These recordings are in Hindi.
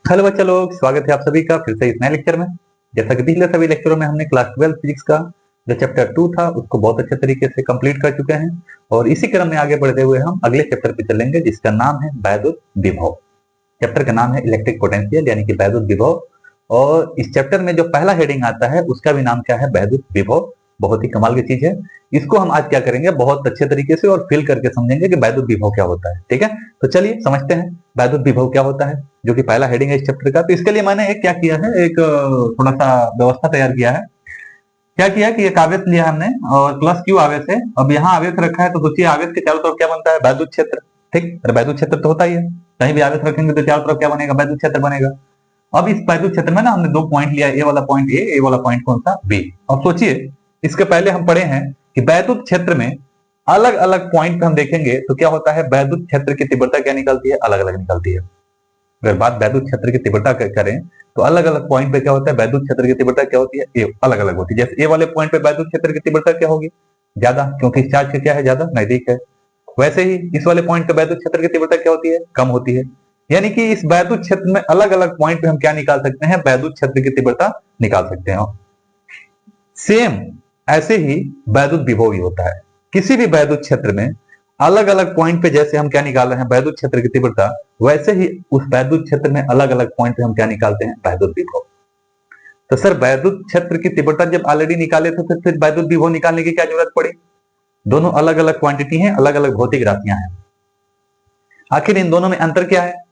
हेलो बच्चा लोग, स्वागत है आप सभी का फिर से इस नए लेक्चर में। जैसा कि पिछले सभी लेक्चरों में हमने क्लास 12 फिजिक्स का जो चैप्टर 2 था उसको बहुत अच्छे तरीके से कंप्लीट कर चुके हैं और इसी क्रम में आगे बढ़ते हुए हम अगले चैप्टर पे चलेंगे जिसका नाम है वैद्युत विभव। चैप्टर का नाम है इलेक्ट्रिक पोटेंशियल यानी कि वैद्युत विभव। और इस चैप्टर में जो पहला हेडिंग आता है उसका भी नाम क्या है, वैद्युत विभव। बहुत ही कमाल की चीज है। इसको हम आज क्या करेंगे, बहुत अच्छे तरीके से और फिल करके समझेंगे कि वैद्युत विभव क्या होता है। ठीक है, तो चलिए समझते हैं वैद्युत विभव क्या होता है, जो कि पहला हेडिंग है इस चैप्टर का। तो इसके लिए मैंने एक क्या किया है, एक थोड़ा सा व्यवस्था तैयार किया है। क्या किया कि एक आवेश लिया हमने और प्लस क्यू आवेश है। अब यहाँ आवेश रखा है तो सोचिए आवेश के चारों तरफ क्या बनता है, वैद्युत क्षेत्र। ठीक, अरे वैद्युत क्षेत्र तो होता ही है, कहीं भी आवेश रखेंगे तो चारों तरफ क्या बनेगा, वैद्युत क्षेत्र बनेगा। अब इस वैद्युत क्षेत्र में ना हमने दो पॉइंट लिया, ए वाला पॉइंट ए वाला पॉइंट कौन सा, बी। अब सोचिए इसके पहले हम पढ़े हैं कि वैद्युत क्षेत्र में अलग अलग पॉइंट पे हम देखेंगे तो क्या होता है, वैद्युत क्षेत्र की तीव्रता क्या निकलती है, अलग अलग निकलती है। अगर बात वैद्युत क्षेत्र की तीव्रता करें तो अलग अलग पॉइंट पे क्या होता है, वैद्युत क्षेत्र की तीव्रता क्या होती है, ए अलग अलग होती है। जैसे ए वाले पॉइंट पे वैद्युत क्षेत्र की तीव्रता क्या होगी, ज्यादा, क्योंकि इस चार्ज का क्या है, ज्यादा नजदीक है। वैसे ही इस वाले पॉइंट पे वैद्युत क्षेत्र की तीव्रता क्या होती है, कम होती है। यानी कि इस वैद्युत क्षेत्र में अलग अलग पॉइंट पे हम क्या निकाल सकते हैं, वैद्युत क्षेत्र की तीव्रता निकाल सकते हैं। सेम ऐसे ही वैद्युत विभव भी होता है। किसी भी वैद्युत क्षेत्र में अलग अलग पॉइंट पे जैसे हम क्या निकाल रहे हैं, वैद्युत क्षेत्र की तीव्रता, वैसे ही उस वैद्युत क्षेत्र में अलग अलग पॉइंट पे हम क्या निकालते हैं, वैद्युत विभव। तो सर वैद्युत क्षेत्र की तीव्रता जब ऑलरेडी निकाले तो फिर वैद्युत विभव निकालने की क्या जरूरत पड़ी। दोनों अलग अलग क्वांटिटी हैं, अलग अलग भौतिक राशियां हैं। आखिर इन दोनों में अंतर क्या है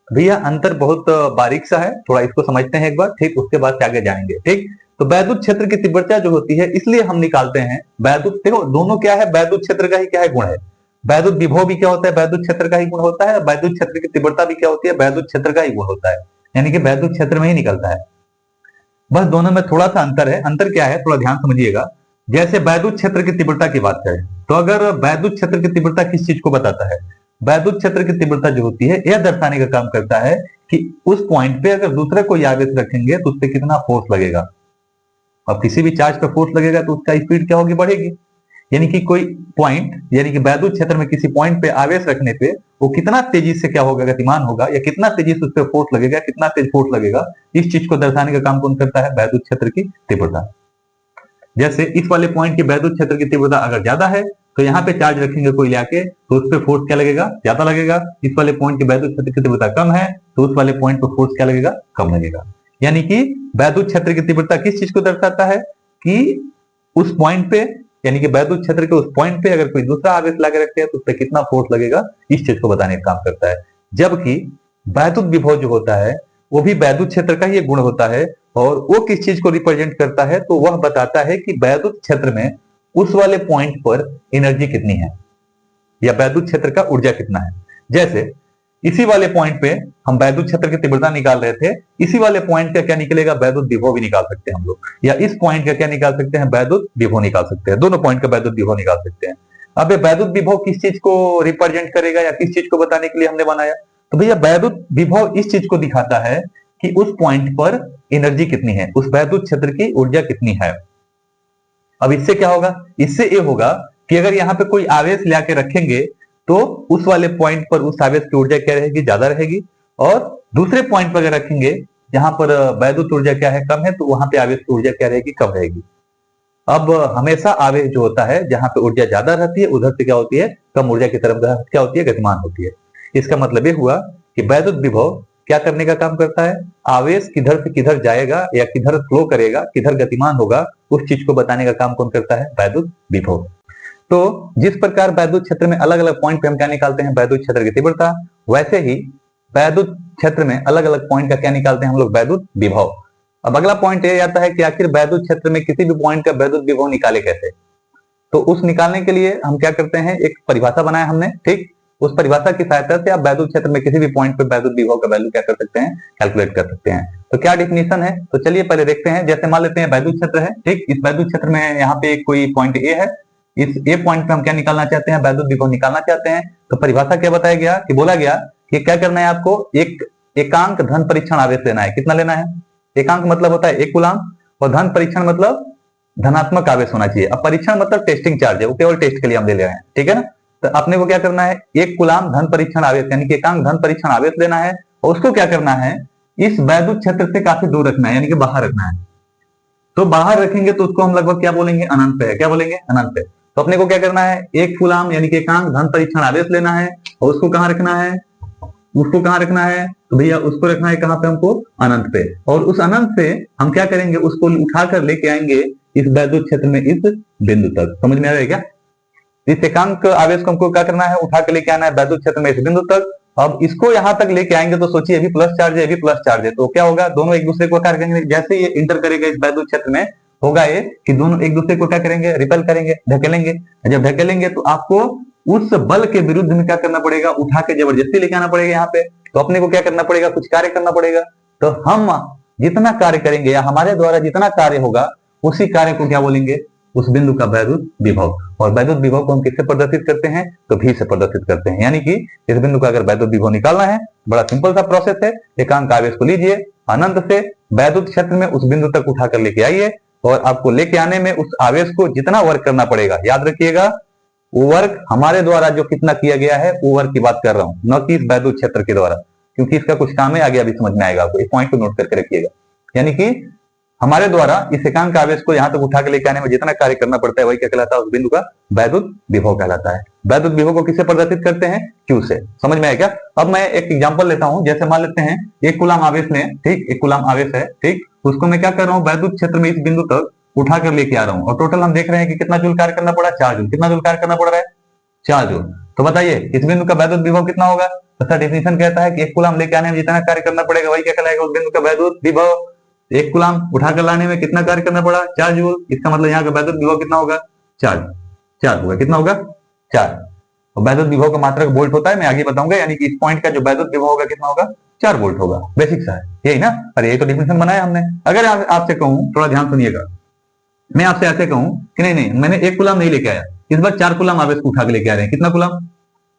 भैया, अंतर बहुत बारीक सा है, थोड़ा इसको समझते हैं एक बार, ठीक, उसके बाद से आगे जाएंगे। ठीक, तो वैद्युत क्षेत्र की तीव्रता जो होती है इसलिए हम निकालते हैं वैद्युत, देखो दोनों क्या है, वैद्युत क्षेत्र का ही क्या है, गुण है। वैद्युत विभव भी क्या होता है, वैद्युत क्षेत्र का ही गुण होता है। वैद्युत क्षेत्र की तीव्रता भी क्या होती है, वैद्युत क्षेत्र का ही गुण होता है, यानी कि वैद्युत क्षेत्र में ही निकलता है। बस दोनों में थोड़ा सा अंतर है। अंतर क्या है, थोड़ा ध्यान समझिएगा। जैसे वैद्युत क्षेत्र की तीव्रता की बात करें तो अगर वैद्युत क्षेत्र की तीव्रता किस चीज को बताता है, वैद्युत क्षेत्र की तीव्रता जो होती है यह दर्शाने का काम करता है कि उस पॉइंट पे अगर दूसरा कोई आवेश रखेंगे तो उस पर कितना फोर्स लगेगा। अब किसी भी चार्ज पे फोर्स लगेगा तो उसका स्पीड क्या होगी, बढ़ेगी। यानी कि कोई पॉइंट, यानी कि वैद्युत क्षेत्र में किसी पॉइंट पे आवेश रखने पे वो कितना तेजी से क्या होगा, गतिमान होगा, या कितना तेजी से उस पर फोर्स लगेगा, कितना तेज फोर्स लगेगा, इस चीज को दर्शाने का काम कौन करता है, वैद्युत क्षेत्र की तीव्रता। जैसे इस वाले पॉइंट की वैद्युत क्षेत्र की तीव्रता अगर ज्यादा है तो यहाँ पे चार्ज रखेंगे कोई लाके तो उस पर फोर्स क्या लगेगा, ज्यादा लगेगा। इस वाले पॉइंट की वैद्युत क्षेत्र की तीव्रता कम है तो उस वाले पॉइंट पर फोर्स क्या लगेगा, कम लगेगा। यानी कि वैद्युत क्षेत्र की तीव्रता किस चीज को दर्शाता है कि उस पॉइंट पे, यानी कि वैद्युत क्षेत्र के उस पॉइंट पे अगर कोई दूसरा आवेश लाके रखते हैं तो उस पर कितना फोर्स लगेगा, इस चीज को बताने का काम करता है। जबकि वैद्युत विभव जो होता है वो भी वैद्युत क्षेत्र का ही गुण होता है और वो किस चीज को रिप्रेजेंट करता है, तो वह बताता है कि वैद्युत क्षेत्र में उस वाले पॉइंट पर एनर्जी कितनी है या वैद्युत क्षेत्र का ऊर्जा कितना है। जैसे इसी वाले पॉइंट पे हम वैद्युत क्षेत्र की तीव्रता निकाल रहे थे, इसी वाले पॉइंट का क्या निकलेगा, वैद्युत विभव भी निकाल सकते हैं हम लोग, या इस पॉइंट का क्या निकाल सकते हैं, वैद्युत विभव निकाल सकते हैं। दोनों पॉइंट का वैद्युत विभव निकाल सकते हैं। अब ये वैद्युत विभव किस चीज को रिप्रेजेंट करेगा या किस चीज को बताने के लिए हमने बनाया, तो भैया वैद्युत विभव इस चीज को दिखाता है कि उस पॉइंट पर एनर्जी कितनी है, उस वैद्युत क्षेत्र की ऊर्जा कितनी है। अब इससे क्या होगा, इससे ये होगा कि अगर यहाँ पे कोई आवेश लाके रखेंगे तो उस वाले पॉइंट पर उस आवेश की ऊर्जा क्या रहेगी, ज्यादा रहेगी। और दूसरे पॉइंट पर अगर रखेंगे जहां पर वैद्युत ऊर्जा क्या है, कम है, तो वहां पे आवेश की ऊर्जा क्या रहेगी, कम रहेगी। अब हमेशा आवेश जो होता है जहां पे ऊर्जा ज्यादा रहती है उधर से क्या होती है, कम ऊर्जा की तरफ क्या होती है, गतिमान होती है। इसका मतलब ये हुआ कि वैद्युत विभव क्या करने का काम करता है, आवेश किधर से किधर जाएगा या किधर फ्लो करेगा, किधर गतिमान होगा, उस चीज को बताने का काम कौन करता है, वैद्युत विभव। तो जिस प्रकार वैद्युत क्षेत्र में अलग अलग पॉइंट पे हम क्या निकालते हैं, वैद्युत क्षेत्र की तीव्रता, वैसे ही वैद्युत क्षेत्र में अलग अलग पॉइंट का क्या निकालते हैं हम लोग, वैद्युत विभव। अब अगला पॉइंट ये आता है कि आखिर वैद्युत क्षेत्र में किसी भी पॉइंट का वैद्युत विभव निकाले कैसे। तो उस निकालने के लिए हम क्या करते हैं, एक परिभाषा बनाया हमने। ठीक, उस परिभाषा की सहायता से आप वैद्युत क्षेत्र में किसी भी पॉइंट पे वैद्युत विभव का वैल्यू क्या कर सकते हैं, कैलकुलेट कर सकते हैं। तो क्या डिफिनीशन है, तो चलिए पहले देखते हैं। जैसे मान लेते हैं वैद्युत क्षेत्र है, ठीक, इस वैद्युत क्षेत्र में यहाँ पे कोई पॉइंट ए है, इस ए पॉइंट पे हम क्या निकालना चाहते हैं, वैद्युत विभव निकालना चाहते हैं। तो परिभाषा क्या बताया गया कि बोला गया कि क्या करना है आपको, एक एकांक धन परीक्षण आवेश लेना है। कितना लेना है, एकांक मतलब होता है 1 कूलम और धन परीक्षण मतलब धनात्मक आवेश होना चाहिए। अब परीक्षण मतलब टेस्टिंग चार्ज है, वो केवल टेस्ट के लिए हम ले रहे हैं, ठीक है ना। तो अपने को क्या करना है, 1 कूलम धन परीक्षण आवेश यानी कि एकांक धन परीक्षण आवेश लेना है और उसको क्या करना है, इस वैद्युत क्षेत्र से काफी दूर रखना है, यानी कि बाहर रखना है। तो बाहर रखेंगे तो उसको हम लगभग क्या बोलेंगे, अनंत पे है। क्या बोलेंगे, अनंत पे। तो अपने को क्या करना है, 1 कूलाम यानी कि एकांक धन परीक्षण आवेश लेना है और उसको कहां रखना है, उसको कहां रखना है, तो भैया उसको रखना है कहां पे, हमको अनंत पे। और उस अनंत से हम क्या करेंगे, उसको उठाकर लेके आएंगे इस वैद्युत क्षेत्र में इस बिंदु तक। समझ में आ रहा है क्या? इस एकांक आवेश को हमको क्या करना है, उठा के लेके आना है वैद्युत क्षेत्र में इस बिंदु तक। अब इसको यहां तक लेके आएंगे तो सोचिए ये भी प्लस चार्ज है, ये भी प्लस चार्ज है, तो क्या होगा, दोनों एक दूसरे को क्या करेंगे, जैसे ये इंटर करेगा इस वैद्युत क्षेत्र में, होगा ये कि दोनों एक दूसरे को क्या करेंगे, रिपेल करेंगे, धकेलेंगे। जब धकेलेंगे तो आपको उस बल के विरुद्ध में क्या करना पड़ेगा, उठा के जबरदस्ती लेके आना पड़ेगा यहाँ पे। तो अपने को क्या करना पड़ेगा, कुछ कार्य करना पड़ेगा। तो हम जितना कार्य करेंगे या हमारे द्वारा जितना कार्य होगा उसी कार्य को क्या बोलेंगे, उस बिंदु का वैद्युत विभव। और वैद्युत विभव को हम किससे प्रदर्शित करते हैं, तो भी से प्रदर्शित करते हैं। यानी कि इस बिंदु का अगर वैद्युत विभव निकालना है, बड़ा सिंपल सा प्रोसेस है। एकांक आवेश को लीजिए, अनंत से वैद्युत क्षेत्र में उस बिंदु तक उठाकर लेके आइए, और आपको लेके आने में उस आवेश को जितना वर्क करना पड़ेगा, याद रखिएगा वो वर्क हमारे द्वारा जो कितना किया गया है वो वर्क की बात कर रहा हूं, न कि इस वैद्युत क्षेत्र के द्वारा, क्योंकि इसका कुछ काम है, आगे अभी समझ में आएगा आपको। इस पॉइंट को नोट करके रखिएगा। यानी कि हमारे द्वारा इस एकांक आवेश को यहां तक उठा के लेके आने में जितना कार्य करना पड़ता है वही क्या कहलाता है, उस बिंदु का वैद्युत विभव कहलाता है। वैद्युत विभव को किससे प्रदर्शित करते हैं, Q से। समझ में आया क्या? अब मैं एक एग्जांपल लेता हूं, जैसे मान लेते हैं 1 कूलाम आवेश लें, ठीक, 1 कूलाम आवेश है, ठीक, उसको मैं क्या कर रहा हूं, वैद्युत क्षेत्र में इस बिंदु तक उठा कर लेके आ रहा हूं, और टोटल हम देख रहे हैं कि कितना जूल कार्य करना पड़ा, 4 जूल। कितना जूल कार्य करना पड़ रहा है, 4 जूल। तो बताइए इस बिंदु का वैद्युत विभव कितना होगा? तो सर डेफिनेशन कहता है कि 1 कूलाम लेके आने में जितना कार्य करना पड़ेगा वही क्या कहलाएगा, उस बिंदु का वैद्युत विभव। 1 कूलाम उठाकर लाने में कितना कार्य करना पड़ा, 4 जूल। इसका मतलब यहाँ का वैद्युत विभव कितना होगा, 4 होगा। कितना होगा, 4। और वैद्युत विभव का मात्रक वोल्ट होता है, मैं आगे बताऊंगा। यानी कि इस पॉइंट का जो वैद्युत विभव होगा कितना होगा, 4 वोल्ट होगा। बेसिक सा है यही ना, अरे यही तो डेफिनेशन बनाया हमने। अगर आपसे कहूं, थोड़ा ध्यान सुनिएगा, मैं आपसे ऐसे कहूं कि नहीं नहीं मैंने 1 कूलाम नहीं लेके आया, इस बार 4 कूलाम आवेश को उठा के लेके आ रहे हैं। कितना कूलाम,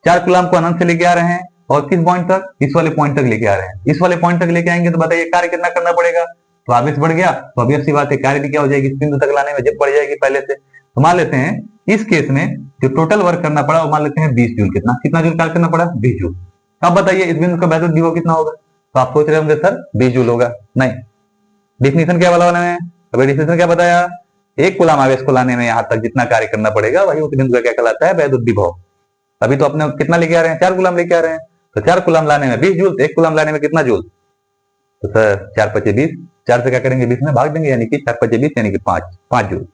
4 कूलाम को अनंत से लेके आ रहे हैं, और किस पॉइंट तक, इस वाले पॉइंट तक लेके आ रहे हैं। इस वाले पॉइंट तक लेके आएंगे तो बताइए कार्य कितना करना पड़ेगा, तो आवेश बढ़ गया, तो अभी अच्छी बात है, कार्य भी क्या हो जाएगी, इस बिंदु तक लाने में जब बढ़ जाएगी पहले से। तो मान लेते हैं इस केस में जो टोटल वर्क करना पड़ा वो मान लेते हैं 20 जूल। कितना जूल कार्य करना पड़ा, 20 जूल। अब बताइए इस बिंदु का वैद्युत विभव कितना होगा, तो आप सोच रहे होंगे सर 20 जूल होगा। नहीं, डेफिनेशन क्या वाला है, अभी डेफिनेशन क्या बताया, 1 कूलाम आवेश को लाने में यहां तक जितना कार्य करना पड़ेगा वही उस बिंदु का क्या कहलाता है, वैद्युत विभव। अभी तो अपने कितना लेके आ रहे हैं, 4 कूलाम लेके आ रहे हैं, तो 4 कूलाम लाने में 20 जूल, 1 कूलाम लाने में कितना जूल, तो सर 4 5 20, 4 से क्या करेंगे 20 में भाग देंगे, यानी कि 4 5 20 यानी कि 5 जूल।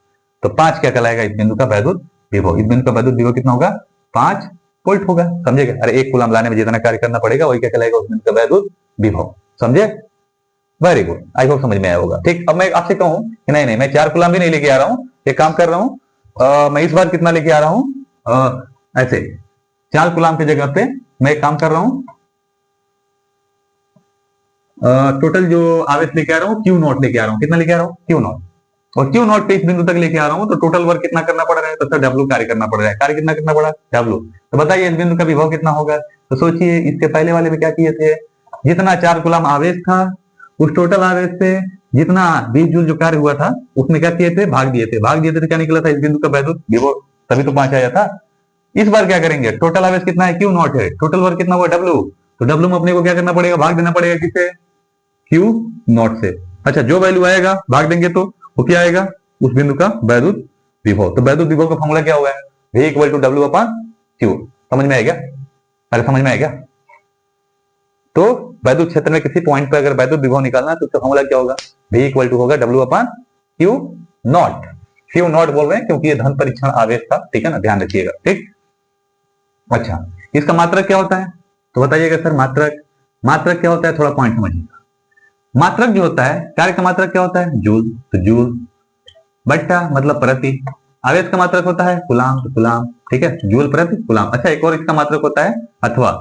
तो 5 क्या कहलाएगा इस बिंदु का वैद्युत विभव। इस बिंदु का वैद्युत विभव कितना होगा, 5 वोल्ट होगा। समझेगा, अरे 1 कूलाम लाने में जितना कार्य करना पड़ेगा वही क्या कहलाएगा, उस बिंदु का वैद्युत विभव। समझे, वेरी गुड, आई होप समझ में आया होगा। ठीक, अब मैं आपसे कहूं कि नहीं नहीं मैं 4 कूलाम भी नहीं लेके आ रहा हूं, एक काम कर रहा हूं, मैं इस बार कितना लेके आ रहा हूं, ऐसे 4 कूलाम की जगह पे मैं एक काम कर रहा हूं, टोटल जो आवेश लेके आ रहा हूँ Q नॉट लेके आ रहा हूँ। कितना लेके आ रहा हूँ, Q नॉट। और Q नॉट पे इस बिंदु तक लेके आ रहा हूँ, तो टोटल वर्क कितना करना पड़ रहा है, तो सर W कार्य करना पड़ रहा है। कार्य कितना करना पड़ा, W। तो बताइए इस बिंदु का विभव कितना होगा, तो सोचिए इसके पहले वाले में क्या किए थे, जितना 4 कूलाम आवेश था उस टोटल आवेश से जितना 20 जूल जो कार्य हुआ था उसमें क्या किए थे, भाग दिए थे, तो क्या निकला था, इस बिंदु का वैद्युत विभव, तभी तो 5 आया था। इस बार क्या करेंगे, टोटल आवेश कितना है, Q नॉट है, टोटल वर्क कितना हुआ, W। तो W में अपने को क्या करना पड़ेगा, भाग देना पड़ेगा किससे, Q नॉट से। अच्छा, जो वैल्यू आएगा भाग देंगे तो वो क्या आएगा, उस बिंदु का वैद्युत विभव। तो वैद्युत विभव का फॉर्मूला क्या होगा, V equal to W upon Q। समझ में आएगा, अरे समझ में आएगा। तो वैद्युत क्षेत्र में किसी पॉइंट पर अगर वैद्युत विभव निकालना है तो उसका फॉर्मूला क्या होगा, V इक्वल टू होगा W upon Q not. Q not बोल रहे हैं क्योंकि ये धन परीक्षण आवेश था, ठीक है ना, ध्यान रखिएगा। ठीक, अच्छा इसका मात्रक क्या होता है, तो बताइएगा सर मात्रक क्या होता है, थोड़ा पॉइंट समझिएगा। मात्रक जो होता है, कार्य का मात्रक क्या होता है, जूल, तो जूल बट्टा मतलब प्रति। आवेश का मात्रक होता है कूलाम, तो कूलाम, ठीक है, जूल प्रति कूलाम। अच्छा एक और इसका मात्रक होता है अथवा,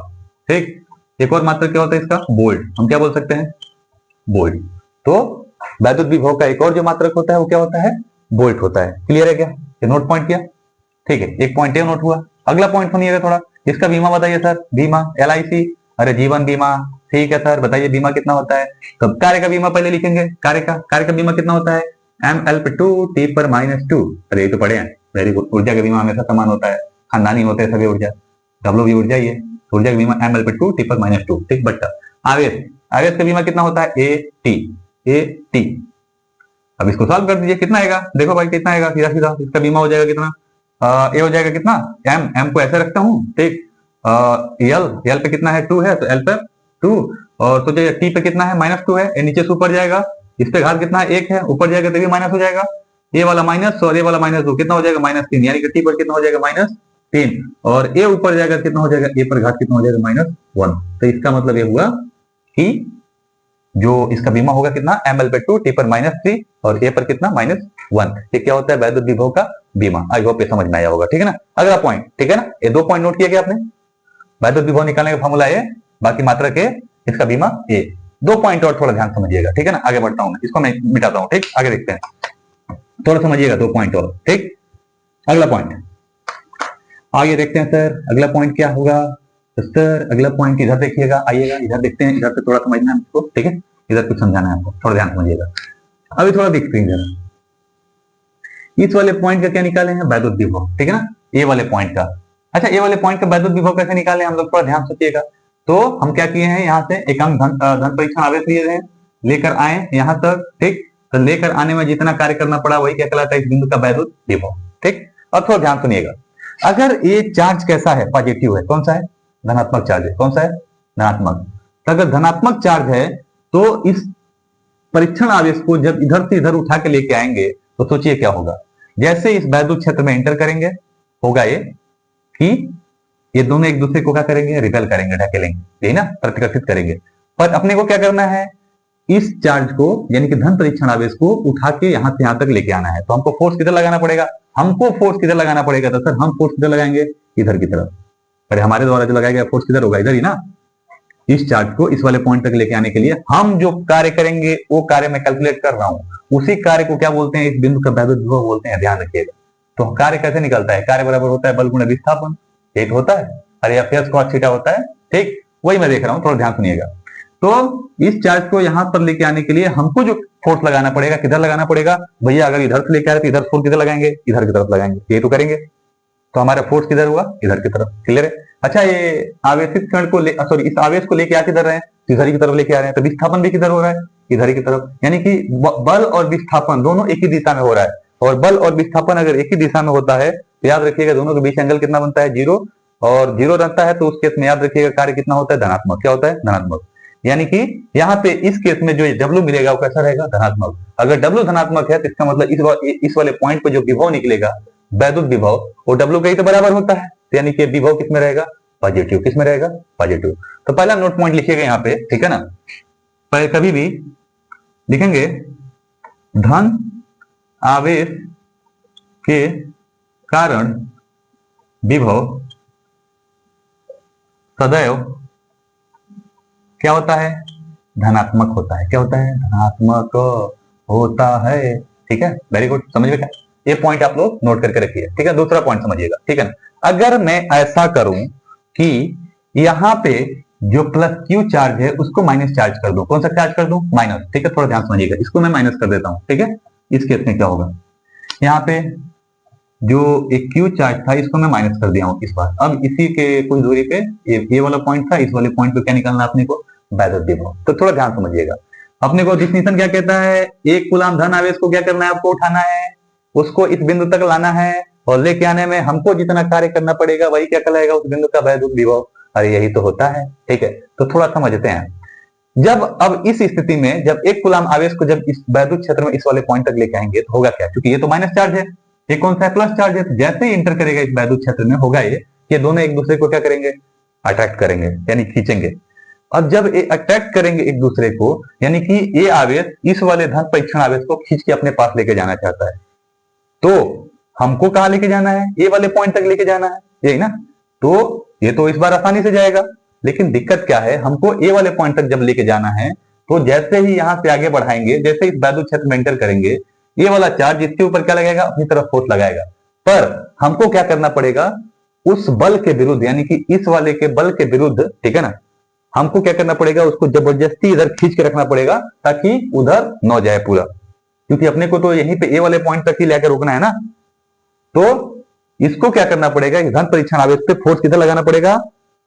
ठीक, एक और मात्रक क्या होता है इसका, वोल्ट। हम क्या बोल सकते हैं, वोल्ट। तो वैद्युत विभव का एक और जो मात्रक होता है वो क्या होता है, वोल्ट होता है। क्लियर है क्या, ये नोट पॉइंट किया, ठीक है, एक पॉइंट ये नोट हुआ। अगला पॉइंट सुनिएगा थोड़ा, इसका बीमा बताइए सर, बीमा LIC, अरे जीवन बीमा, ठीक है सर, बताइए बीमा कितना होता है, तो कार्य का बीमा पहले लिखेंगे, कार्य का बीमा कितना होता है, ML/T/-2। अरे ये तो पढ़े हैं, वेरी गुड। ऊर्जा का बीमा हमेशा समान होता है, खानदानी होते हैं सभी ऊर्जा, W भी ऊर्जा ही है, ऊर्जा का बीमा ML/2T/-2, ठीक, बट्टा आवेश, आवेश का बीमा कितना होता है, ए टी। अब इसको सॉल्व कर दीजिए, कितना आएगा, देखो भाई कितना आएगा, सीधा सीधा इसका बीमा हो जाएगा कितना, ए हो जाएगा कितना, एम को ऐसे रखता हूं, ठीक, एल पे कितना है, 2 है, तो एल पे 2, और तो टी पे कितना है, -2 है, ए नीचे से ऊपर जाएगा, इस पे घात कितना है, 1 है, ऊपर जाएगा तो भी माइनस हो जाएगा, ए वाला माइनस और ए वाला -2 कितना हो जाएगा, -3, यानी कि टी पर कितना हो जाएगा, -3, और ए ऊपर जाएगा कितना हो जाएगा, ए पर घात कितना हो जाएगा, -1। तो इसका मतलब ये हुआ कि जो इसका बीमा होगा कितना, ml पे 2, टी पर -3 और ए पर कितना, -1। ये क्या होता है, वैद्युत विभव का बीमा। आई होप ये समझ में आया होगा, ठीक है ना। अगला पॉइंट, ठीक है ना, ये 2 पॉइंट नोट किया गया आपने, वैद्युत विभव निकालने का फॉर्मूला ए, बाकी मात्रा के, इसका बीमा ए। 2 पॉइंट और थोड़ा ध्यान समझिएगा, ठीक है ना। आगे बढ़ता हूं मैं, इसको मैं मिटाता हूं, ठीक, आगे देखते हैं, थोड़ा समझिएगा 2 पॉइंट और, ठीक। अगला पॉइंट आगे देखते हैं सर, अगला पॉइंट क्या होगा, तो सर अगला पॉइंट इधर देखिएगा, आइएगा इधर देखते हैं, इधर से थोड़ा समझना है आपको, ठीक है, इधर कुछ समझाना है आपको, थोड़ा ध्यान समझिएगा। अभी थोड़ा देखते हैं जरा, इस वाले पॉइंट का क्या निकाले हैं, वैद्युत विभव, ठीक है ना, ए वाले पॉइंट का। अच्छा, ए वाले पॉइंट का वैद्युत विभव कैसे निकाले हम लोग, थोड़ा ध्यान सोचिएगा। तो हम क्या किए हैं, यहाँ से एकांक धन परीक्षण आवेश लिए हैं, लेकर आए यहाँ तक, ठीक, तो लेकर आने में जितना कार्य करना पड़ा वही क्या कहलाता है, इस बिंदु का वैद्युत विभव, ठीक। अब थोड़ा ध्यान सुनिएगा, अगर ये चार्ज कैसा है, पॉजिटिव है, कौन सा है, धनात्मक चार्ज है, कौन सा है, धनात्मक। तो अगर धनात्मक चार्ज है तो इस परीक्षण आवेश को जब इधर से इधर उठा के लेके आएंगे तो सोचिए क्या होगा, जैसे इस वैद्युत क्षेत्र में एंटर करेंगे, होगा ये कि ये दोनों एक दूसरे को क्या करेंगे, रिपेल करेंगे, ढकेलेंगे, यही ना, प्रतिकर्षित करेंगे। पर अपने को क्या करना है, इस चार्ज को यानी कि धन परीक्षण आवेश को उठा के यहां से यहां तक लेके आना है। तो हमको फोर्स किधर लगाना पड़ेगा, हमको फोर्स किधर लगाना पड़ेगा, तो सर हम फोर्स किधर लगाएंगे, इधर की तरफ। अरे हमारे द्वारा जो लगाया गया फोर्स किधर होगा, इधर ही ना। इस चार्ज को इस वाले पॉइंट तक लेके आने के लिए हम जो कार्य करेंगे वो कार्य मैं कैलकुलेट कर रहा हूं, उसी कार्य को क्या बोलते हैं, इस बिंदु का वैद्युत विभव बोलते हैं, ध्यान रखिएगा। तो कार्य कैसे निकलता है, कार्य बराबर होता है बल गुणा विस्थापन, एक होता है, अरे एफ cos थीटा होता है, ठीक, वही मैं देख रहा हूं, थोड़ा ध्यान सुनिएगा। तो इस चार्ज को यहां पर लेके आने के लिए हमको जो फोर्स लगाना पड़ेगा, किधर लगाना पड़ेगा भैया, अगर इधर से लेके आए तो इधर फोर्स किधर लगाएंगे, इधर की तरफ लगाएंगे, ये तो करेंगे। तो हमारा फोर्स किधर हुआ, इधर की तरफ, क्लियर है। अच्छा, ये आवेशित कण को सॉरी इस आवेश को लेके आ किधर रहे हैं, इधर की तरफ लेके आ रहे हैं, तो विस्थापन भी किधर हो रहा है, इधर की तरफ, यानी कि बल और विस्थापन दोनों एक ही दिशा में हो रहा है। और बल और विस्थापन अगर एक ही दिशा में होता है तो याद रखिएगा दोनों के बीच एंगल कितना बनता है, 0, और 0 रहता है तो उस केस में याद रखिएगा कार्य कितना होता है, धनात्मक। क्या होता है, धनात्मक। यानी कि यहाँ पे इस केस में जो W मिलेगा वो कैसा रहेगा, धनात्मक। अगर W धनात्मक है तो इसका मतलब इस वाले पॉइंट पे जो विभव निकलेगा, वैद्युत विभव, वो W के ही तो बराबर होता है, तो यानी कि विभव किसमें रहेगा, पॉजिटिव। किसमें रहेगा, पॉजिटिव। तो पहला नोट पॉइंट लिखिएगा यहाँ पे, ठीक है ना। पहले कभी भी लिखेंगे धन आवेश के कारण विभव सदैव क्या होता है, धनात्मक होता है। क्या होता है, धनात्मक होता है, ठीक है, वेरी गुड, समझ में क्या, ये पॉइंट आप लोग नोट करके रखिए, ठीक है। दूसरा पॉइंट समझिएगा, ठीक है ना। अगर मैं ऐसा करूं कि यहां पे जो प्लस क्यू चार्ज है उसको माइनस चार्ज कर दूं, कौन सा चार्ज कर दूं, माइनस, ठीक है, थोड़ा ध्यान समझिएगा, इसको मैं माइनस कर देता हूं, ठीक है। इस केस में क्या होगा, यहाँ पे जो एक क्यू चार्ज था इसको मैं माइनस कर दिया हूं इस बार। अब इसी के कुछ दूरी पे ये वाला पॉइंट था, इस वाले पॉइंट पे क्या निकालना अपने को, वैद्युत विभव। तो थोड़ा ध्यान समझिएगा, अपने को डिफिनीशन क्या कहता है, एक कूलाम धन आवेश को क्या करना है, आपको उठाना है, उसको इस बिंदु तक लाना है, और लेके आने में हमको जितना कार्य करना पड़ेगा वही क्या कहलाएगा, उस बिंदु का वैद्युत विभव। अरे यही तो होता है, ठीक है। तो थोड़ा समझते हैं, जब अब इस स्थिति में जब एक कूलाम आवेश को जब इस वैद्युत क्षेत्र में इस वाले पॉइंट तक लेके आएंगे तो होगा क्या, क्योंकि ये तो माइनस चार्ज है, ये कौन सा है, प्लस चार्ज है। तो जैसे ही इंटर करेगा इस वैद्युत क्षेत्र में होगा ये दोनों एक दूसरे को क्या करेंगे, अट्रैक्ट करेंगे, यानी खींचेंगे। अब जब ये अट्रैक्ट करेंगे एक दूसरे को, यानी कि ये आवेश इस वाले धन परीक्षण आवेश को खींच के अपने पास लेके जाना चाहता है, तो हमको कहां लेके जाना है, ये वाले पॉइंट तक लेके जाना है, यही ना। तो ये तो इस बार आसानी से जाएगा, लेकिन दिक्कत क्या है, हमको ए वाले पॉइंट तक जब लेके जाना है तो जैसे ही यहां से आगे बढ़ाएंगे, जैसे इस वैद्युत क्षेत्र में एंटर करेंगे, ये वाला चार्ज इसके ऊपर क्या लगाएगा, अपनी तरफ फोर्स लगाएगा। पर हमको क्या करना पड़ेगा, उस बल के विरुद्ध, यानी कि इस वाले के बल के विरुद्ध, ठीक है ना, हमको क्या करना पड़ेगा, उसको जबरदस्ती इधर खींच के रखना पड़ेगा ताकि उधर न जाए पूरा, क्योंकि अपने को तो यहीं पे ए वाले पॉइंट तक ही लेकर रोकना है ना। तो इसको क्या करना पड़ेगा, धन परीक्षण आवेश पे फोर्स किधर लगाना पड़ेगा,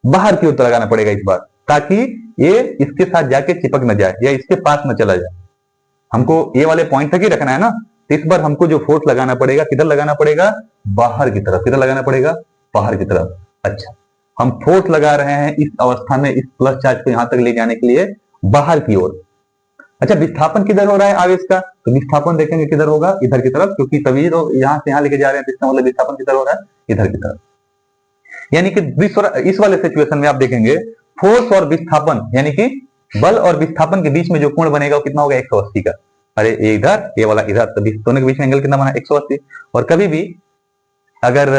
बाहर की ओर लगाना पड़ेगा इस बार। ताकि ये इसके साथ जाके चिपक न जाए या इसके पास न चला जाए। हमको ये वाले पॉइंट तक ही रखना है ना, तो इस बार हमको जो फोर्स लगाना पड़ेगा किधर लगाना पड़ेगा, बाहर की तरफ। किधर लगाना पड़ेगा, बाहर की तरफ। अच्छा, हम फोर्स लगा रहे हैं इस अवस्था में इस प्लस चार्ज को यहां तक ले जाने के लिए बाहर की ओर। अच्छा, विस्थापन किधर हो रहा है आवेश का, तो विस्थापन देखेंगे किधर होगा, इधर की तरफ, क्योंकि सभी लोग यहां से यहां लेके जा रहे हैं, तो इसका मतलब विस्थापन किधर हो रहा है, इधर की तरफ। यानी कि इस वाले सिचुएशन में आप देखेंगे फोर्स और विस्थापन यानी कि बल और विस्थापन के बीच में जो कोण बनेगा वो कितना होगा, 180 का। अरे ये इधर, ये वाला इधर, तो दोनों के बीच में एंगल कितना बना, 180। और कभी भी अगर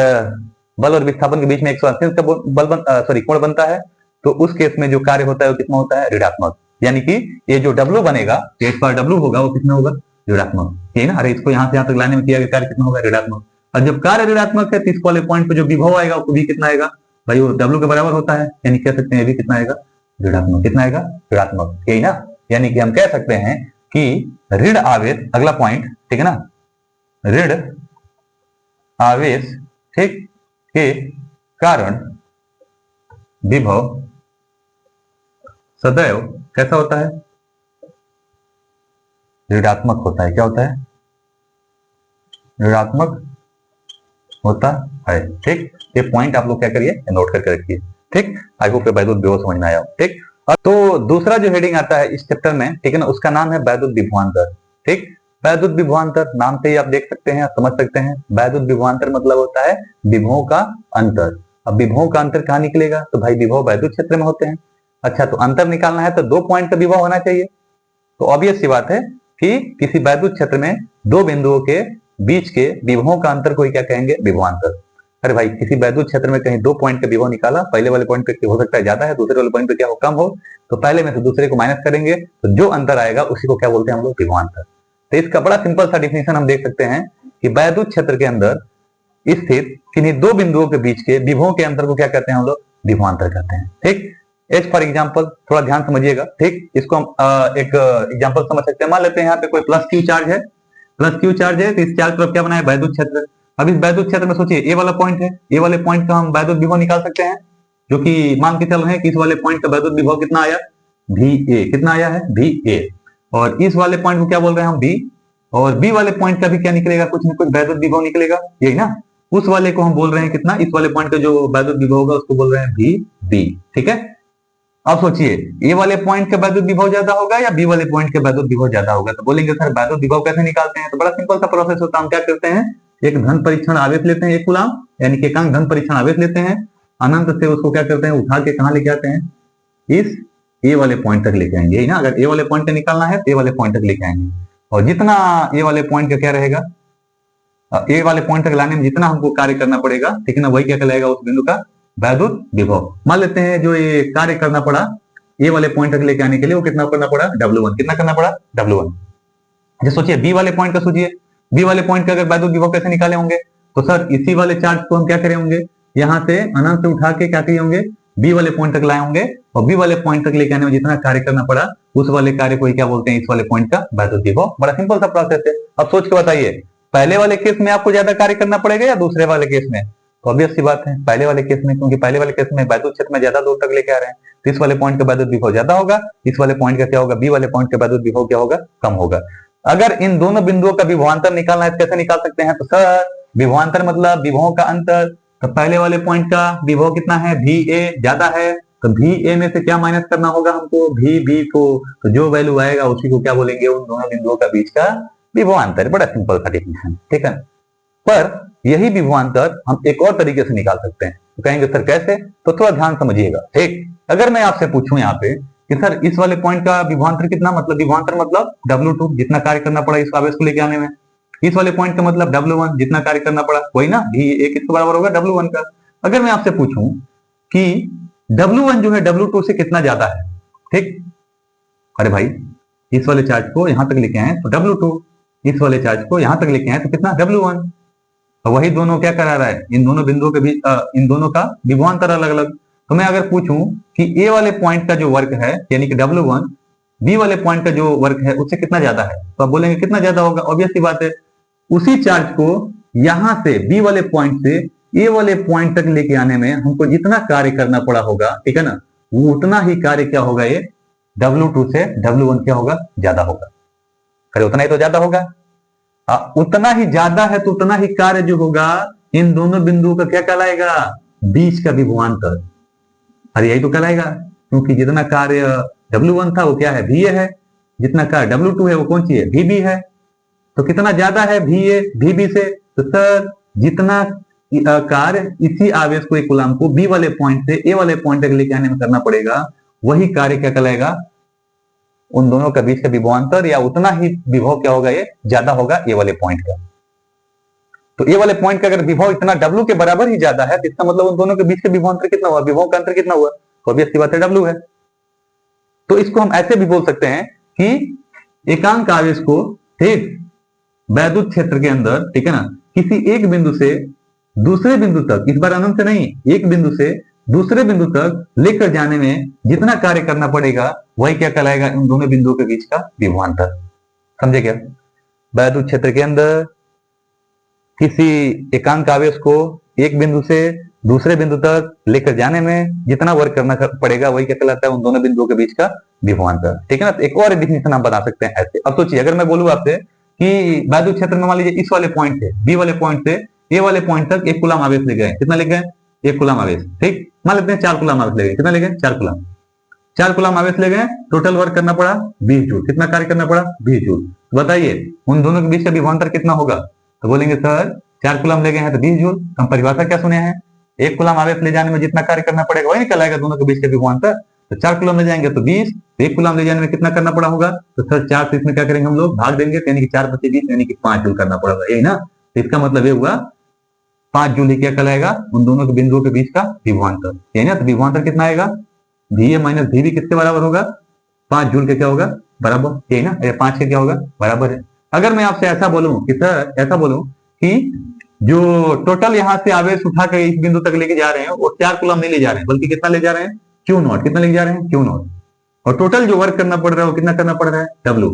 बल और विस्थापन के बीच में 180 का कोण बनता है, तो उस केस में जो कार्य होता है वो कितना होता है, ऋणात्मक। यानी कि ये जो W बनेगा, ये पर W होगा, वो कितना होगा, ऋणात्मक। ठीक है ना। अरे इसको यहां से यहां तक लाने में किया गया कार्य कितना होगा, ऋणात्मक। और जब कार्य ऋणात्मक है तो इस वाले पॉइंट पे जो विभव आएगा वो भी कितना आएगा भाई, वो W के बराबर होता है। यानी कह सकते हैं ये भी कितना आएगा, ऋणात्मक। कितना आएगा, ऋणात्मक। यही ना। यानी कि हम कह सकते हैं कि ऋण आवेश, अगला पॉइंट, ठीक है ना, ऋण आवेश, ठीक, के कारण विभव सदैव कैसा होता है, ऋणात्मक होता है। क्या होता है, ऋणात्मक होता है। ठीक, ये पॉइंट आप लोग क्या करिए, नोट करके रखिए। ठीक, आई होप वैद्युत विभव समझ में आया। ठीक, तो दूसरा जो हेडिंग आता है इस चैप्टर में, ठीक है ना, उसका नाम है वैद्युत विभवांतर। ठीक, वैद्युत विभवांतर नाम से ही आप देख सकते हैं, आप समझ सकते हैं। वैद्युत विभवांतर मतलब होता है विभवों का अंतर। अब विभवों का अंतर कहाँ निकलेगा, तो भाई विभव वैद्युत क्षेत्र में होते हैं। अच्छा, तो अंतर निकालना है तो 2 पॉइंट का विभव होना चाहिए। तो ऑब्वियस सी बात है कि किसी वैद्युत क्षेत्र में 2 बिंदुओं के बीच के विभवों का अंतर को ही क्या कहेंगे, विभवांतर। अरे भाई, किसी वैद्युत क्षेत्र में कहीं 2 पॉइंट का विभव निकाला, पहले वाले पॉइंट पे हो सकता है ज्यादा है, दूसरे वाले पॉइंट पे क्या हो, कम हो, तो पहले में से दूसरे को माइनस करेंगे, तो जो अंतर आएगा उसी को क्या बोलते हैं हम लोग, विभवांतर। तो इसका बड़ा सिंपल सा डिफिनेशन हम देख सकते हैं कि वैद्युत क्षेत्र के अंदर स्थित किन्हीं 2 बिंदुओं के बीच के विभवों के अंतर को क्या कहते हैं हम लोग, विभवांतर कहते हैं। ठीक, एज फॉर एग्जाम्पल, थोड़ा ध्यान समझिएगा। ठीक, इसको हम एक एग्जाम्पल समझ सकते हैं। मान लेते हैं यहाँ पे कोई प्लस क्यू चार्ज है, प्लस क्यू चार्ज है, तो इस चार्ज तरफ क्या बनाया, वैद्युत क्षेत्र। अब इस वैद्युत क्षेत्र में सोचिए ये वाला पॉइंट है, ये वाले पॉइंट का हम वैद्युत विभव निकाल सकते हैं, जो कि मान के चल रहे हैं कि इस वाले पॉइंट का वैद्युत विभव कितना आया, VA। कितना आया है, VA। और इस वाले पॉइंट को क्या बोल रहे हैं हम, B। और B वाले पॉइंट का भी क्या निकलेगा, कुछ न कुछ वैद्युत विभव निकलेगा, यही ना। उस वाले को हम बोल रहे हैं कितना, इस वाले पॉइंट का जो वैद्युत विभव होगा उसको बोल रहे हैं VB। ठीक है। अब सोचिए ए वाले पॉइंट का वैद्युत विभव ज्यादा होगा या बी वाले पॉइंट का वैद्युत विभव ज्यादा होगा, तो बोलेंगे सर वैद्युत विभव कैसे निकालते हैं, तो बड़ा सिंपल सा प्रोसेस होता है। हम क्या करते हैं, एक धन परीक्षण आवेश लेते हैं, 1 कूलम, यानी कि एकांक धन परीक्षण आवेश लेते हैं, अनंत से उसको क्या करते हैं, उठा के कहां लेके आते हैं, इस ए वाले पॉइंट तक लेके आएंगे, ना। अगर ए वाले पॉइंट का निकालना है तो ए वाले पॉइंट तक लेके आएंगे, और जितना ए वाले पॉइंट का क्या रहेगा, ए वाले पॉइंट तक लाने में जितना हमको कार्य करना पड़ेगा, ठीक है ना, वही क्या कहलाएगा उस बिंदु का वैद्युत विभव। मान लेते हैं जो ये कार्य करना पड़ा ए वाले पॉइंट तक लेके आने के लिए, वो कितना करना पड़ा, W1। कितना करना पड़ा, W1। अच्छा सोचिए बी वाले पॉइंट का, सोचिए बी वाले पॉइंट का अगर वैद्युत विभव कैसे निकाले होंगे, तो सर इसी वाले चार्ज को हम क्या करे होंगे, यहाँ से अनंत से उठा के क्या किए होंगे, बी वाले पॉइंट तक लाए होंगे, और बी वाले पॉइंट तक लेके आने में जितना कार्य करना पड़ा, उस वाले कार्य को क्या बोलते हैं, इस वाले पॉइंट का वैद्युत विभव। बड़ा सिंपल सा प्रोसेस है। अब सोच के बताइए, पहले वाले केस में आपको ज्यादा कार्य करना पड़ेगा या दूसरे वाले केस में, तो ऑब्वियस सी बात है पहले वाले केस में, क्योंकि पहले वाले केस में वैद्युत क्षेत्र में ज्यादा दूर तक लेके आ रहे हैं, तो इस वाले पॉइंट का वैद्युत विभव ज्यादा होगा, इस वाले पॉइंट का क्या होगा, बी वाले पॉइंट का वैद्युत विभव क्या होगा, कम होगा। अगर इन दोनों बिंदुओं का विभवांतर निकालना है तो कैसे निकाल सकते हैं, तो सर विभवांतर मतलब विभवों का अंतर। तो पहले वाले पॉइंट का विभव कितना है, VA ज्यादा है, तो VA में से क्या माइनस करना होगा हमको, VB को, तो जो वैल्यू आएगा उसी को क्या बोलेंगे, उन दोनों बिंदुओं का बीच का विभवांतर। बड़ा सिंपल सा डिफिनेशन, ठीक है। पर यही विभवांतर हम एक और तरीके से निकाल सकते हैं, तो कहेंगे सर कैसे, तो थोड़ा ध्यान समझिएगा। ठीक, अगर मैं आपसे पूछूं यहाँ पे कि सर इस वाले पॉइंट का विभवांतर कितना, मतलब विभवांतर मतलब W2 जितना कार्य करना पड़ा इस आवेश को लेके आने में, इस वाले पॉइंट का मतलब W1 जितना कार्य करना पड़ा, वही ना, VA किसके बराबर होगा, W1 का। अगर मैं आपसे पूछूं कि W1 जो है W2 से कितना ज्यादा है, ठीक, अरे भाई इस वाले चार्ज को यहां तक लेके आए तो W2, इस वाले चार्ज को यहां तक लेके आए तो कितना, W1। तो वही दोनों क्या करा रहा है, इन दोनों बिंदुओं के बीच इन दोनों का विभवांतर अलग अलग। तो मैं अगर पूछूं कि ए वाले पॉइंट का जो वर्क है यानी कि W1 बी वाले पॉइंट का जो वर्क है उससे कितना ज्यादा है, तो आप बोलेंगे कितना ज्यादा होगा, ऑब्वियस सी बात है उसी चार्ज को यहां से बी वाले पॉइंट से ए वाले पॉइंट तक लेके आने में हमको जितना कार्य करना पड़ा होगा, ठीक है ना, वो उतना ही कार्य क्या होगा, ये W2 से W1 क्या होगा, ज्यादा होगा। अरे उतना ही तो ज्यादा होगा, उतना ही ज्यादा है तो उतना ही कार्य जो होगा इन दोनों बिंदुओं का क्या कहलाएगा, बीच का विभवांतर। अरे यही तो कहलाएगा, क्योंकि जितना कार्य W1 था वो क्या है, VA है, जितना कार्य W2 है वो कौन सी है, VB है। तो कितना ज्यादा है VA VB से, तो सर जितना कार्य इसी आवेश को, एक कूलाम को B वाले पॉइंट से A वाले पॉइंट तक लेके आने में करना पड़ेगा, वही कार्य क्या कहलाएगा, उन दोनों के बीच का विभवांतर, या उतना ही विभव क्या होगा, ये ज्यादा होगा A वाले पॉइंट का। तो A वाले पॉइंट का अगर विभव इतना W के बराबर ही ज्यादा है, तो इसका मतलब उन दोनों के बीच का विभवांतर कितना हुआ, विभव का अंतर कितना हुआ, तो ऑब्वियस सी बात है W है। तो इसको हम ऐसे भी बोल सकते हैं कि एकांक आवेश को, ठीक, वैद्युत क्षेत्र के अंदर, ठीक है ना, किसी एक बिंदु से दूसरे बिंदु तक, इस बार अनंत से नहीं, एक बिंदु से दूसरे बिंदु तक लेकर जाने में जितना कार्य करना पड़ेगा वही क्या कहलाएगा, इन दोनों बिंदुओं के बीच का विभवांतर। समझे क्या? वैद्युत क्षेत्र के अंदर किसी एकांक आवेश को एक बिंदु से दूसरे बिंदु तक लेकर जाने में जितना वर्क करना पड़ेगा वही क्या कहलाता है, उन दोनों बिंदुओं के बीच का विभवांतर। ठीक है ना? तो एक और डिफिनेशन हम बता सकते हैं ऐसे। अब सोचिए, अगर मैं बोलूं आपसे कि वैद्युत क्षेत्र में मान लीजिए इस वाले पॉइंट से, बी वाले पॉइंट से ए वाले पॉइंट तक 1 कूलम आवेश ले गए, कितना ले गए, 1 कूलम आवेश, ठीक, मान लेते हैं 4 कूलम आवेश ले गए, कितना ले गए, 4 कूलम, 4 कूलम आवेश ले गए, टोटल वर्क करना पड़ा 20 जूल। कितना कार्य करना पड़ा, 20 जूल। बताइए उन दोनों के बीच का विभवांतर कितना होगा, तो बोलेंगे सर 4 कूलम ले गए हैं तो 20 जूल। हम परिभाषा क्या सुने हैं, 1 कूलम आवेश ले जाने में जितना कार्य करना पड़ेगा वही निकल आएगा दोनों के बीच का विभवांतर। तो 4 कूलम ले जाएंगे तो 20, 1 कूलम ले जाने में कितना करना पड़ा होगा, तो सर 4 से इसमें क्या करेंगे हम लोग, भाग देंगे, यानी कि 4 बचे 20, यानी कि 5 जूल करना पड़ेगा, यही ना। तो इसका मतलब ये हुआ 5 जूल ही क्या कहलाएगा, उन दोनों के बिंदुओं के बीच का विभवांतर, यही ना। तो विभवांतर कितना आएगा, VA माइनस VB किसके बराबर होगा, 5 जूल के क्या होगा, बराबर, यही ना, 5 के क्या होगा, बराबर है। अगर मैं आपसे ऐसा बोलूं कि सर, ऐसा बोलूं कि जो टोटल यहाँ से आवेश उठा कर इस बिंदु तक लेके जा रहे हैं वो 4 कूलम नहीं ले जा रहे हैं, बल्कि कितना ले जा रहे हैं, Q0, कितना लेके जा रहे हैं, Q0, और टोटल जो वर्क करना पड़ रहा है वो कितना करना पड़ रहा है, W।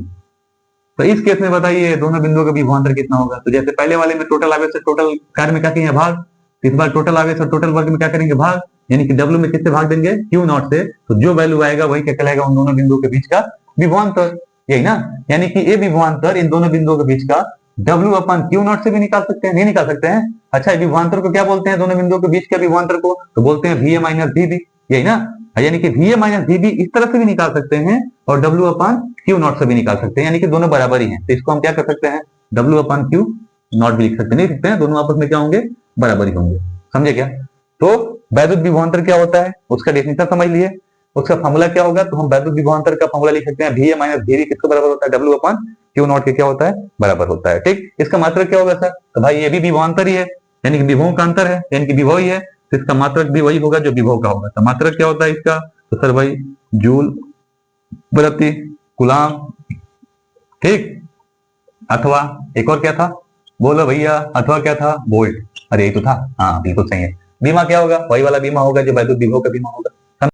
तो इस केस में बताइए दोनों बिंदुओं का विभवांतर कितना होगा। तो जैसे पहले वाले में टोटल आवेश से टोटल कार्य में क्या करेंगे, भाग, इस बार टोटल आवेश और टोटल वर्क में क्या करेंगे, भाग, यानी कि W में किससे भाग देंगे, Q0 से। तो जो वैल्यू आएगा वही क्या कहलाएगा, उन दोनों बिंदुओं के बीच का विभवांतर, यही ना। यानी कि ये विभवांतर इन दोनों बिंदुओं के बीच का W अपन Q0 से भी निकाल सकते हैं, नहीं निकाल सकते हैं। अच्छा, विभवांतर को क्या बोलते हैं, दोनों बिंदुओं के बीच के विभवांतर को तो बोलते हैं VA माइनस VB, यही ना। यानी कि VA माइनस VB इस तरह से भी निकाल सकते हैं और W अपन Q0 से भी निकाल सकते हैं, यानी कि दोनों बराबर ही हैं। तो इसको हम क्या कर सकते हैं, W अपन Q0 भी लिख सकते हैं, नहीं लिखते हैं, दोनों आपस में क्या होंगे, बराबर ही होंगे। समझे क्या? तो वैद्युत विभवांतर क्या होता है, उसका डेफिनेशन समझ लिए, उसका फॉर्मूला क्या होगा। तो हम वैद्युत विभवांतर का फॉर्मूला लिख सकते हैं, VA माइनस VB किसके बराबर होता है, W अपन Q0 के क्या होता है, बराबर होता है। ठीक, इसका मात्रक क्या होगा सर, तो भाई ये भी विभवांतर ही है, यानी कि विभवों का अंतर है, यानी कि विभव ही है, तो इसका मात्रक भी वही होगा जो विभव का होगा। तो मात्रक क्या होता है इसका, तो सर भाई जूल प्रति कूलम, ठीक, अथवा एक और क्या था, बोलो भैया, अथवा क्या था, वोल्ट। अरे ये तो था, हाँ बिल्कुल सही है। बीमा क्या होगा, वही वाला बीमा होगा जो वैद्युत विभव का बीमा होगा।